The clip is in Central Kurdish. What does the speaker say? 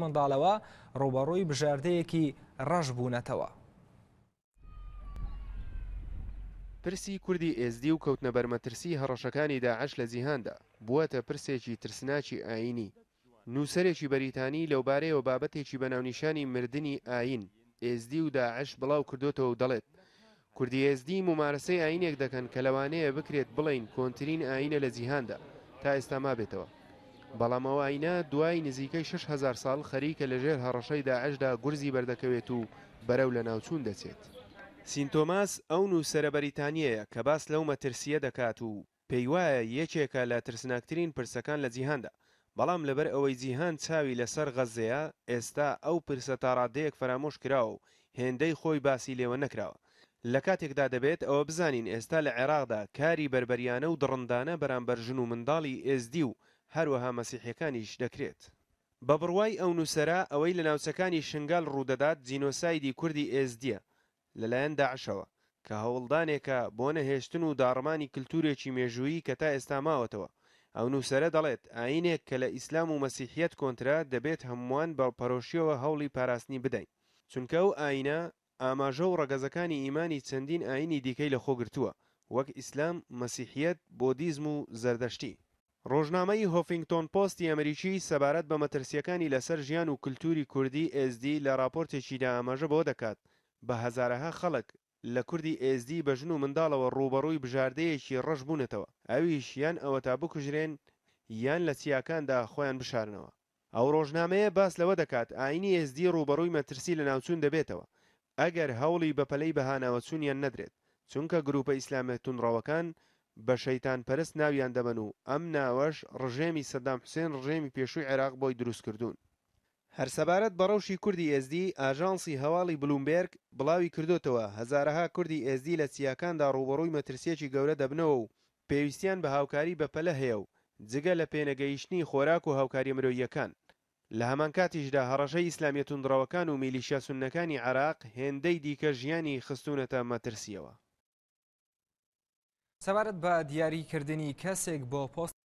منداڵەوە ڕوبەڕووی بژاردەیەکی ڕەش بوونەتەوە. پرسی کوردی ئێزدی و کەوتنە بەرمەترسی هەڕەشەکانی داعش لە جیهاندا بووەتە پرسێکی ترسناکی ئاینی. نووسەرێکی بەریتانی لەوبارەیەوە بابەتێکی بەناونیشانی مردنی ئاین ئێزدی و داعش بڵاو کردوتەوە و دەڵێت کوردی ئێزدی ممارسەی ئاینێک دەکەن کە لەوانەیە بکرێت بڵین کۆنترین ئاینە لە جیهاندا تا ئێستا مابێتەوە. بەڵام ئەو ئاینە دوای نزیکەی 6,000 ساڵ خەریکە لەژێر هەڕەشەی داعشدا گورزی بەردەکەوێت و بەرەو لە ناوچوون دەچێت. سینتۆماس ئەو نووسەرە بەریتانیەیە کە باس لەو مەترسیە دەکات و پێی وایە یەکێکە لە ترسناکترین پرسەکان لە جیهاندا. بەڵام لەبەر ئەوەی جیهان چاوی لەسەر غەزەیە ئێستا ئەو پرسە تا ڕادەیەک فرامۆش کراوە و هێندەی خۆی باسی لێوە نەکراوە. لە کاتێکدا دەبێت ئەوە بزانین ئێستا لە عێراقدا کاری بەربەریانە و دڕندانە بەرامبەر ژن و منداڵی ئێزدی و هەروەها مەسیحیەکانیش دەکرێت. بە بڕوای ئەو نووسەرە ئەوەی لە ناوچەکانی شنگال ڕوودەدات جینۆسایدی کوردی ئێزدیە لەلایەن داعشەوە کە هەوڵدانێکە بۆ نەهێشتن و داڕمانی کللتورێکی مێژوویی کە تا ئێستا ماوەتەوە. ئەو نووسەرە دەڵێت ئاینێک کە لە ئیسلام و مەسیحیەت کۆنترا دەبێت هەمووان بەپەرۆشیەوە هەوڵی پاراستنی بدەین، چونکە ئەو ئاینە ئاماژە و ڕەگەزەکانی ئیمانی چەندین ئاینی دیکەی لە خۆگرتووە وەک ئیسلام، مەسیحیەت، بۆدیزم و زەردەشتی. ڕۆژنامەی هۆفینگتۆن پۆستی ئەمریکی سەبارەت بە مەترسیەکانی لەسەر ژیان و کللتوری کوردی ئێزدی لە راپۆرتێکیدا ئاماژە بۆ دەکات بە هەزارەها خەڵک لە کوردی ئێزدی بە ژن و منداڵەوە ڕوبەڕووی بژاردەیەکی ڕەش بوونەتەوە، ئەویش یان ئەوە تا بکوژرێن یان لە چیاکاندا خۆیان بشارنەوە. ئەو ڕۆژنامەیە باس لەوە دەکات ئاینی ئێزدی ڕوبەڕووی مەترسی لە ناوچوون دەبێتەوە ئەگەر هەوڵی بەپەلەی بەهاناوەچوونیان نەدرێت، چونکە گروپە ئیسلامە تونڕەوەکان بە شەیتان پەرست ناویان دەبن و ئەم ناوەش ڕژێمی سەدام حوسێن ڕژێمی پێشووی عێراق بۆی دروست کردوون. هەرسەبارەت بە ڕەوشی کوردی ئێزدی ئاژانسی هەواڵی بلومبێرگ بڵاوی کردوتەوە هەزارەها کوردی ئێزدی لە چیاکاندا ڕوبەڕووی مەترسیەکی گەورە دەبنەوە و پێویستیان بە هاوکاری بەپەلە هەیە و جگە لە پێنەگەیشتنی خۆراک و هاوکاری مرۆییەکان. لە هەمان کاتیشدا هەڕەشەی ئیسلامیە توندڕەوەکان و میلیشیا سوننەکانی عێراق هێندەی دیکە ژیانی خستوونەتە مەترسیەوە. سەبارەت بە دیاریکردنی کەسێک بۆ پۆست